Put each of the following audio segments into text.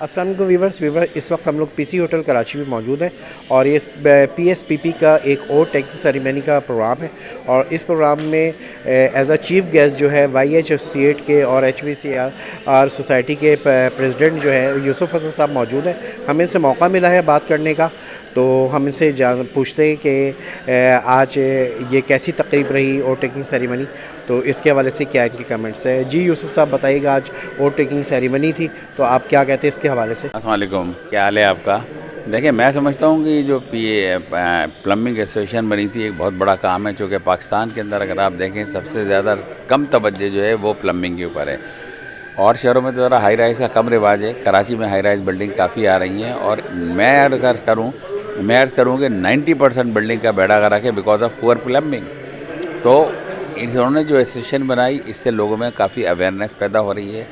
अस्सलाम वालेकुम वीवर्स इस वक्त हम लोग पीसी होटल कराची में मौजूद हैं और ये पीएसपीपी का एक और टेक सेरेमनी का प्रोग्राम है और इस प्रोग्राम में एज अ चीफ गेस्ट जो है YHCAT के और HVCR सोसाइटी के प्रेसिडेंट जो है यूसुफ हसन साहब मौजूद हैं। हमें इनसे मौका मिला है बात करने का, तो हम इनसे पूछते हैं कि आज ये कैसी तकरीब रही और टेकिंग सेरेमनी, तो इसके हवाले से क्या इनके कमेंट्स है। जी यूसुफ साहब बताइएगा, आज और टेकिंग सेरेमनी थी तो आप क्या कहते हैं इसके हवाले से। अस्सलाम वालेकुम, क्या हाल है आपका। देखिए, मैं समझता हूँ कि जो प्लम्बिंग एसोसिएशन बनी थी एक बहुत बड़ा काम है, चूँकि पाकिस्तान के अंदर अगर आप देखें सबसे ज़्यादा कम तवज्जो जो है वो प्लम्बिंग के ऊपर है। और शहरों में तो ज़रा हाई राइज़ का कम रिवाज है। कराची में हाई राइज़ बिल्डिंग काफ़ी आ रही हैं और मैं अर्ज़ करूँ कि 90% बिल्डिंग का बेड़ा गर्क है बिकॉज ऑफ पुअर प्लम्बिंग। तो इन्होंने जो एसोसिएशन बनाई इससे लोगों में काफ़ी अवेयरनेस पैदा हो रही है।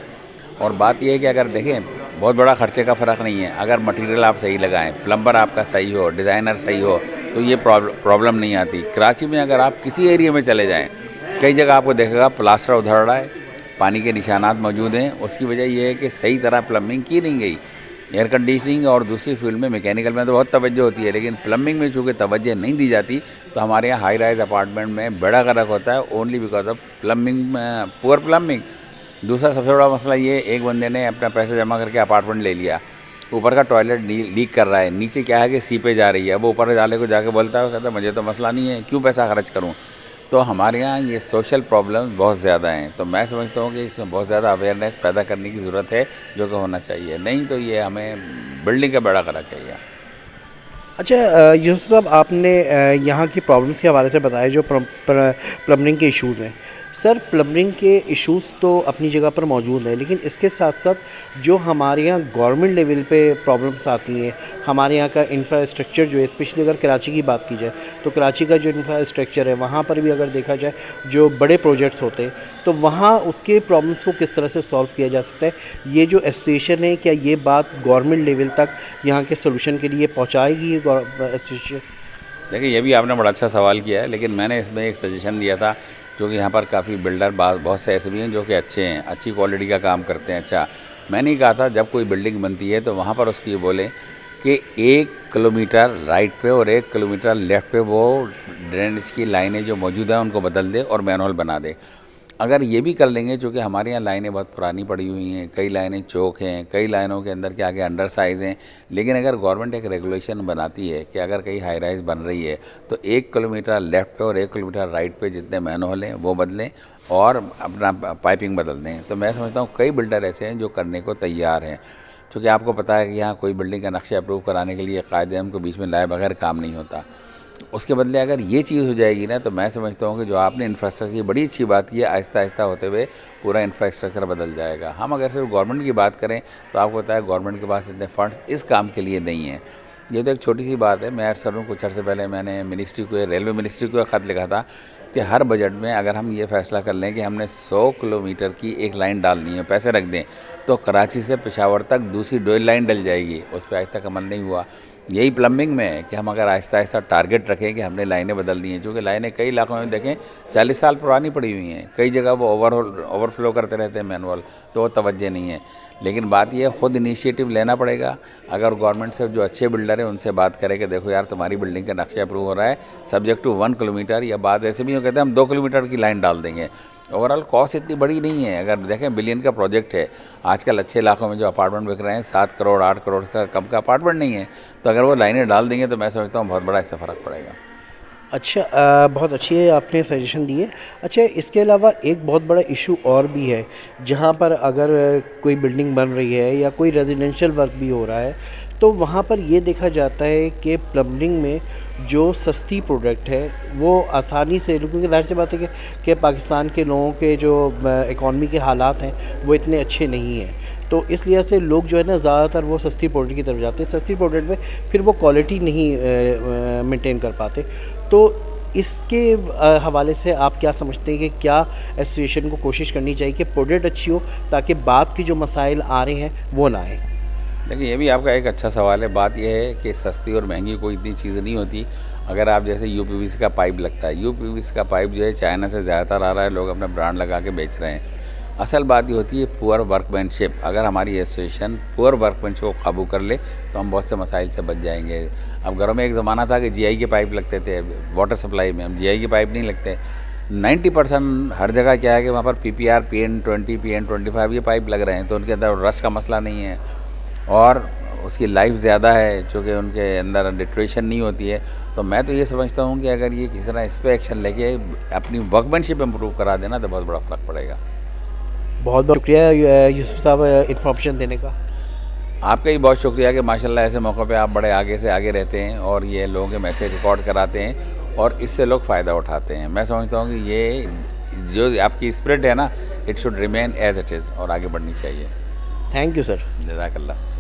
और बात यह है कि अगर देखें बहुत बड़ा खर्चे का फ़र्क नहीं है, अगर मटेरियल आप सही लगाएं, प्लम्बर आपका सही हो, डिज़ाइनर सही हो, तो ये प्रॉब्लम नहीं आती। कराची में अगर आप किसी एरिया में चले जाएं, कई जगह आपको देखेगा प्लास्टर उधड़ रहा है, पानी के निशानात मौजूद हैं। उसकी वजह यह है कि सही तरह प्लम्बिंग की नहीं गई। एयर कंडीशनिंग और दूसरी फील्ड में, मैकेनिकल में तो बहुत तवज्जो होती है, लेकिन प्लम्बिंग में चूँकि तवज्जो नहीं दी जाती तो हमारे यहाँ हाई राइज अपार्टमेंट में बेड़ा गर्क होता है only because of plumbing, poor plumbing. दूसरा सबसे बड़ा मसला ये, एक बंदे ने अपना पैसा जमा करके अपार्टमेंट ले लिया, ऊपर का टॉयलेट लीक कर रहा है, नीचे क्या है कि सीपेज आ रही है, वो ऊपर वाले को जाके बोलता है, कहता है मुझे तो मसला नहीं है, क्यों पैसा खर्च करूँ। तो हमारे यहाँ ये सोशल प्रॉब्लम बहुत ज़्यादा हैं। तो मैं समझता हूँ कि इसमें बहुत ज़्यादा अवेयरनेस पैदा करने की ज़रूरत है, जो कि होना चाहिए, नहीं तो ये हमें बिल्डिंग का बेड़ा गर्क है। अच्छा यूसुफ साहब, आपने यहाँ की प्रॉब्लम्स के हवाले से बताया जो प्लम्बिंग के इश्यूज़ हैं। सर, प्लम्बिंग के इश्यूज़ तो अपनी जगह पर मौजूद हैं, लेकिन इसके साथ साथ जो हमारे यहाँ गवर्नमेंट लेवल पे प्रॉब्लम्स आती हैं, हमारे यहाँ का इंफ्रास्ट्रक्चर जो है, स्पेशली अगर कराची की बात की जाए तो कराची का जो इंफ्रास्ट्रक्चर है वहाँ पर भी अगर देखा जाए जो बड़े प्रोजेक्ट्स होते हैं तो वहाँ उसके प्रॉब्लम्स को किस तरह से सॉल्व किया जा सकता है। ये जो एसोसिएशन है, क्या ये बात गवर्नमेंट लेवल तक यहाँ के सोल्यूशन के लिए पहुँचाएगी एसोसिएशन? देखिए, ये भी आपने बड़ा अच्छा सवाल किया है, लेकिन मैंने इसमें एक सजेशन दिया था, क्योंकि यहाँ पर काफ़ी बिल्डर बहुत से ऐसे भी हैं जो कि अच्छे हैं, अच्छी क्वालिटी का काम करते हैं। अच्छा, मैंने ही कहा था जब कोई बिल्डिंग बनती है तो वहाँ पर उसको ये बोलें कि 1 किलोमीटर राइट पे और 1 किलोमीटर लेफ़्ट पे वो ड्रेनेज की लाइनें जो मौजूद हैं उनको बदल दे और मैनहोल बना दे। अगर ये भी कर लेंगे, चूँकि हमारे यहाँ लाइनें बहुत पुरानी पड़ी हुई हैं, कई लाइनें चौक हैं, कई लाइनों के अंदर के आगे अंडर साइज़ हैं, लेकिन अगर गवर्नमेंट एक रेगुलेशन बनाती है कि अगर कहीं हाई राइज़ बन रही है तो 1 किलोमीटर लेफ़्ट पे और 1 किलोमीटर राइट पे जितने मैनहोल हैं वो बदलें और अपना पाइपिंग बदल दें, तो मैं समझता हूँ कई बिल्डर ऐसे हैं जो करने को तैयार हैं। क्योंकि आपको पता है कि यहाँ कोई बिल्डिंग का नक्शा अप्रूव कराने के लिए कायदे को बीच में लाए बगैर काम नहीं होता। उसके बदले अगर ये चीज़ हो जाएगी ना, तो मैं समझता हूँ कि जो आपने इंफ्रास्ट्रक्चर की बड़ी अच्छी बात की है, आहिस्ता आहिस्ता होते हुए पूरा इंफ्रास्ट्रक्चर बदल जाएगा। हम अगर सिर्फ गवर्नमेंट की बात करें तो आपको पता है गवर्नमेंट के पास इतने फंड्स इस काम के लिए नहीं है। ये तो एक छोटी सी बात है। मैं अर्ज़ करूँ, कुछ अर्से पहले मैंने रेलवे मिनिस्ट्री को ख़त लिखा था कि हर बजट में अगर हम ये फ़ैसला कर लें कि हमने 100 किलोमीटर की एक लाइन डालनी है, पैसे रख दें, तो कराची से पेशावर तक दूसरी 2 लाइन डल जाएगी। उस पर आज तक अमल नहीं हुआ। यही प्लम्बिंग में है कि हम अगर आहिस्ता आहिस्ता टारगेट रखें कि हमने लाइनें बदलनी हैं, क्योंकि लाइनें कई इलाकों में देखें 40 साल पुरानी पड़ी हुई हैं, कई जगह वो ओवरफ्लो करते रहते हैं मैनुअल, तो वो तवज्जो नहीं है। लेकिन बात यह खुद इनिशिएटिव लेना पड़ेगा। अगर गवर्नमेंट से जो अच्छे बिल्डर हैं उनसे बात करें कि देखो यार, तुम्हारी बिल्डिंग का नक्शा अप्रूव हो रहा है सब्जेक्ट टू 1 किलोमीटर, या बात ऐसे भी हो कहते हैं हम 2 किलोमीटर की लाइन डाल देंगे। ओवरऑल कॉस्ट इतनी बड़ी नहीं है। अगर देखें बिलियन का प्रोजेक्ट है, आजकल अच्छे इलाकों में जो अपार्टमेंट बिक रहे हैं 7 करोड़ 8 करोड़ का कम का अपार्टमेंट नहीं है, तो अगर वो लाइनें डाल देंगे तो मैं समझता हूँ बहुत बड़ा इससे फ़र्क पड़ेगा। अच्छा, बहुत अच्छी है, आपने सजेशन दिए। अच्छा, इसके अलावा एक बहुत बड़ा इशू और भी है, जहाँ पर अगर कोई बिल्डिंग बन रही है या कोई रेजिडेंशियल वर्क भी हो रहा है तो वहाँ पर ये देखा जाता है कि प्लम्बिंग में जो सस्ती प्रोडक्ट है वो आसानी से, क्योंकि ज़ाहिर सी बात है कि पाकिस्तान के लोगों के जो इकॉनमी के हालात हैं वो इतने अच्छे नहीं हैं, तो इस लिहाज से लोग जो है ना ज़्यादातर वो सस्ती प्रोडक्ट की तरफ जाते हैं। सस्ती प्रोडक्ट में फिर वो क्वालिटी नहीं मेंटेन कर पाते। तो इसके हवाले से आप क्या समझते हैं कि क्या एसोसिएशन को कोशिश करनी चाहिए कि प्रोडक्ट अच्छी हो ताकि बाद की जो मसाइल आ रहे हैं वो ना आए? देखिए, ये भी आपका एक अच्छा सवाल है। बात यह है कि सस्ती और महंगी कोई इतनी चीज़ नहीं होती। अगर आप जैसे यूपीवीसी का पाइप लगता है, यूपीवीसी का पाइप जो है चाइना से ज़्यादातर आ रहा है, लोग अपना ब्रांड लगा के बेच रहे हैं। असल बात ये होती है पुअर वर्कमैनशिप। अगर हमारी एसोसिएशन पुअर वर्कमैनशिप को काबू कर ले तो हम बहुत से मसाइल से बच जाएंगे। अब घरों में एक ज़माना था कि जीआई के पाइप लगते थे वाटर सप्लाई में, हम जीआई के पाइप नहीं लगते। 90% हर जगह क्या है कि वहाँ पर पीपीआर, PN20, PN25 ये पाइप लग रहे हैं, तो उनके अंदर रस्ट का मसला नहीं है और उसकी लाइफ ज़्यादा है, चूँकि उनके अंदर डिट्रेशन नहीं होती है। तो मैं तो ये समझता हूँ कि अगर ये किसी तरह इस पर एक्शन लेके अपनी वर्कमैनशिप इम्प्रूव करा देना तो बहुत बड़ा फ़र्क पड़ेगा। बहुत बहुत शुक्रिया यूसुफ साहब इन्फॉर्मेशन देने का। आपका ही बहुत शुक्रिया कि माशाल्लाह ऐसे मौक़ों पे आप बड़े आगे से आगे रहते हैं और ये लोगों के मैसेज रिकॉर्ड कराते हैं और इससे लोग फ़ायदा उठाते हैं। मैं समझता हूँ कि ये जो आपकी स्पिरिट है ना, it should remain as it is और आगे बढ़नी चाहिए। Thank you sir. जज़ाकल्लाह।